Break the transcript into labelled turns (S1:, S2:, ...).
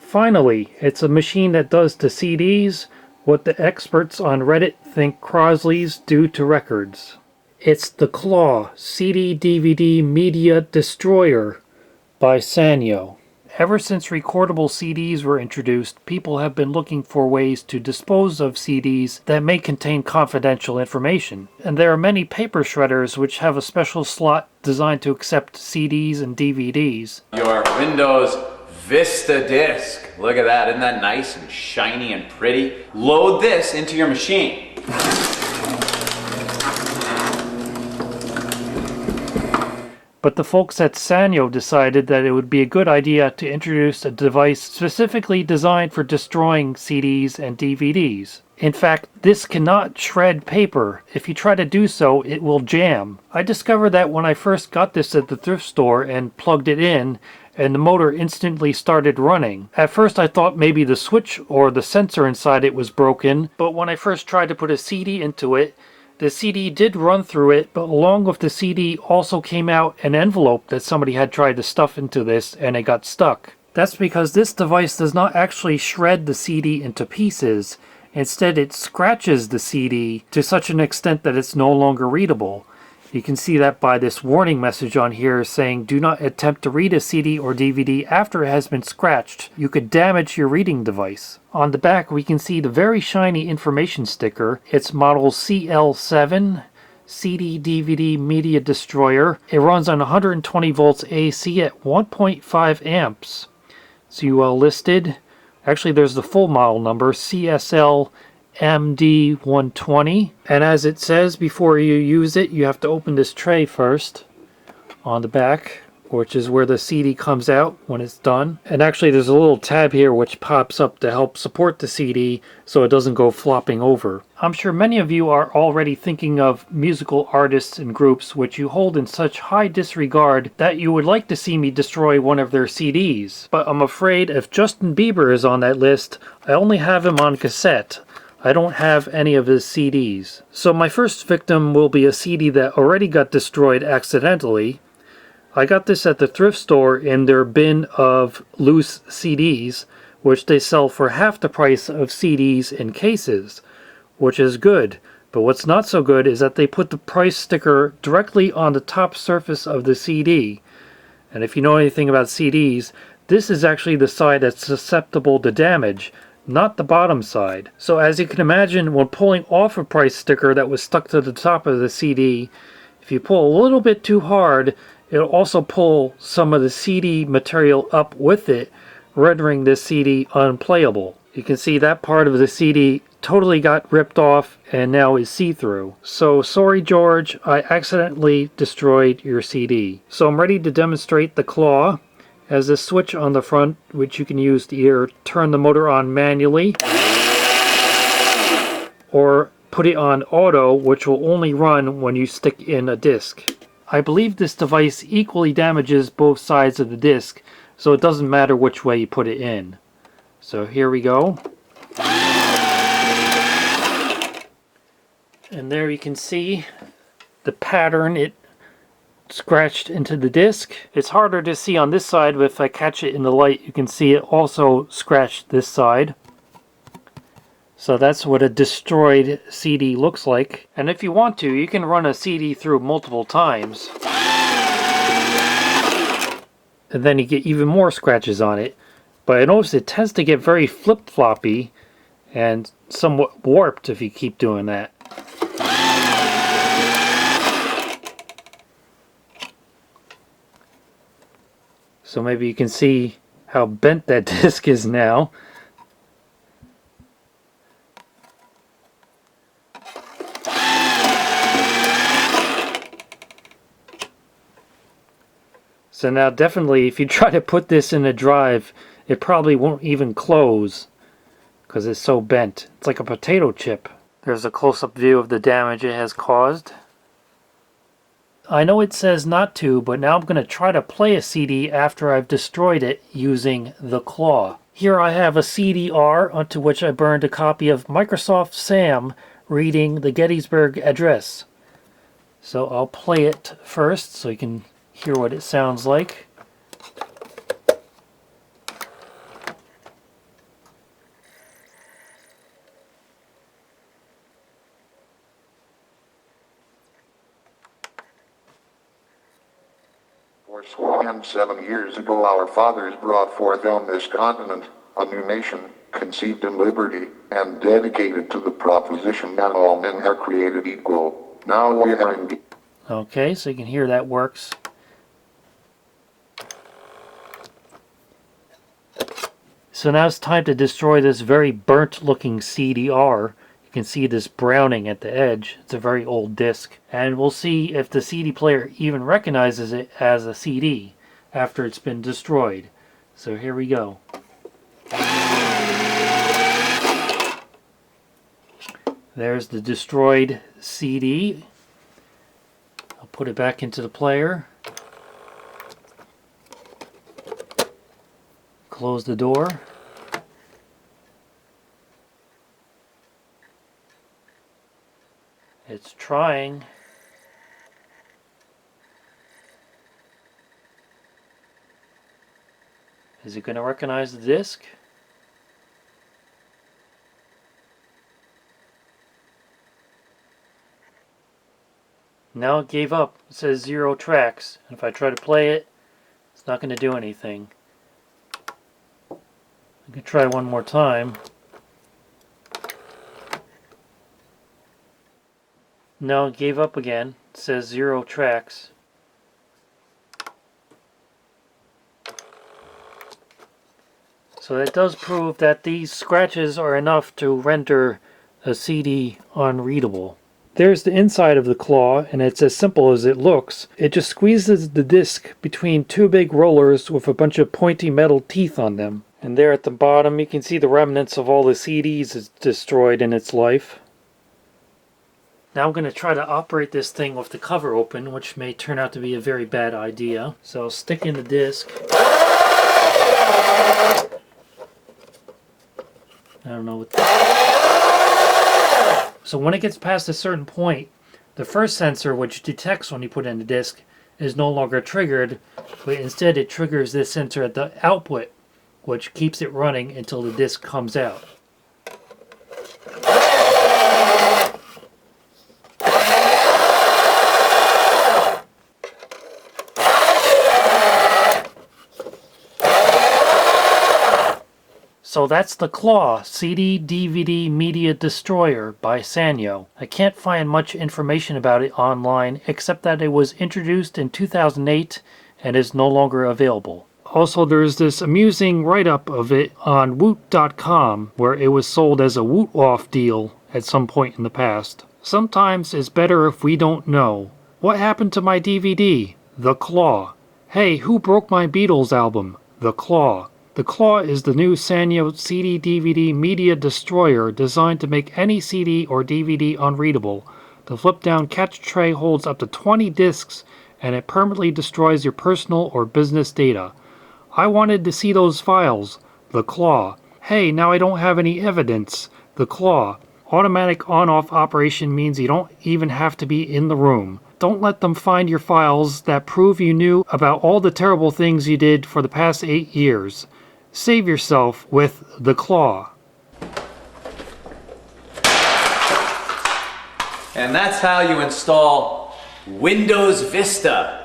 S1: Finally, it's a machine that does to CDs what the experts on Reddit think Crosley's do to records. It's the Claw CD-DVD Media Destroyer by Sanyo. Ever since recordable CDs were introduced, people have been looking for ways to dispose of CDs that may contain confidential information. And there are many paper shredders which have a special slot designed to accept CDs and DVDs.
S2: Your Windows Vista disk. Look at that, isn't that nice and shiny and pretty? Load this into your machine.
S1: But the folks at Sanyo decided that it would be a good idea to introduce a device specifically designed for destroying CDs and DVDs. In fact, this cannot shred paper. If you try to do so, it will jam. I discovered that when I first got this at the thrift store and plugged it in, and the motor instantly started running. At first I thought maybe the switch or the sensor inside it was broken, but when I first tried to put a CD into it, the CD did run through it, but along with the CD also came out an envelope that somebody had tried to stuff into this and it got stuck. That's because this device does not actually shred the CD into pieces. Instead, it scratches the CD to such an extent that it's no longer readable. You can see that by this warning message on here saying, do not attempt to read a CD or DVD after it has been scratched. You could damage your reading device. On the back, we can see the very shiny information sticker. It's model CL7 CD-DVD Media Destroyer. It runs on 120 volts AC at 1.5 amps. CUL listed. Actually, there's the full model number, CSL MD120, and as it says, before you use it you have to open this tray first on the back, which is where the CD comes out when it's done. And actually there's a little tab here which pops up to help support the CD so it doesn't go flopping over. I'm sure many of you are already thinking of musical artists and groups which you hold in such high disregard that you would like to see me destroy one of their CDs. But I'm afraid if Justin Bieber is on that list, I only have him on cassette. I don't have any of his CDs. So my first victim will be a CD that already got destroyed accidentally. I got this at the thrift store in their bin of loose CDs, which they sell for half the price of CDs in cases, which is good. But what's not so good is that they put the price sticker directly on the top surface of the CD. And if you know anything about CDs, this is actually the side that's susceptible to damage, not the bottom side. So as you can imagine, when pulling off a price sticker that was stuck to the top of the CD, if you pull a little bit too hard, it'll also pull some of the CD material up with it, rendering this CD unplayable. You can see that part of the CD totally got ripped off and now is see-through. So sorry George, I accidentally destroyed your CD. So I'm ready to demonstrate the Claw. Has a switch on the front which you can use to either turn the motor on manually or put it on auto, which will only run when you stick in a disc. I believe this device equally damages both sides of the disc, so it doesn't matter which way you put it in. So here we go. And there you can see the pattern it scratched into the disc. It's harder to see on this side, but if I catch it in the light you can see it also scratched this side. So that's what a destroyed CD looks like. And if you want to, you can run a CD through multiple times and then you get even more scratches on it. But I notice it tends to get very flip-floppy and somewhat warped if you keep doing that. So maybe you can see how bent that disc is now. So now definitely if you try to put this in a drive, it probably won't even close because it's so bent. It's like a potato chip. There's a close-up view of the damage it has caused. I know it says not to, but now I'm going to try to play a CD after I've destroyed it using the Claw. Here I have a CDR onto which I burned a copy of Microsoft SAM reading the Gettysburg Address. So I'll play it first so you can hear what it sounds like.
S3: And 7 years ago our fathers brought forth on this continent a new nation, conceived in liberty, and dedicated to the proposition that all men are created equal. Now we are in...
S1: Okay, so you can hear that works. So now it's time to destroy this very burnt looking CDR. You can see this browning at the edge. It's a very old disc. And we'll see if the CD player even recognizes it as a CD after it's been destroyed. So here we go. There's the destroyed CD. I'll put it back into the player. Close the door. It's trying. Is it going to recognize the disc? Now it gave up. It says 0 tracks. And if I try to play it, it's not going to do anything. I can try one more time. No, it gave up again. It says 0 tracks. So that does prove that these scratches are enough to render a CD unreadable. There's the inside of the claw, and it's as simple as it looks. It just squeezes the disc between 2 big rollers with a bunch of pointy metal teeth on them. And there at the bottom you can see the remnants of all the CDs it's destroyed in its life. Now I'm going to try to operate this thing with the cover open, which may turn out to be a very bad idea. So I'll stick in the disc. I don't know what So when it gets past a certain point, the first sensor, which detects when you put in the disc, is no longer triggered, but instead it triggers this sensor at the output, which keeps it running until the disc comes out. So that's the Claw CD DVD Media Destroyer by Sanyo. I can't find much information about it online except that it was introduced in 2008 and is no longer available. Also, there's this amusing write-up of it on Woot.com where it was sold as a Woot-off deal at some point in the past. Sometimes it's better if we don't know. What happened to my DVD? The Claw. Hey, who broke my Beatles album? The Claw. The Claw is the new Sanyo CD-DVD Media Destroyer designed to make any CD or DVD unreadable. The flip-down catch tray holds up to 20 discs, and it permanently destroys your personal or business data. I wanted to see those files. The Claw. Hey, now I don't have any evidence. The Claw. Automatic on-off operation means you don't even have to be in the room. Don't let them find your files that prove you knew about all the terrible things you did for the past 8 years. Save yourself with the Claw.
S2: And that's how you install Windows Vista.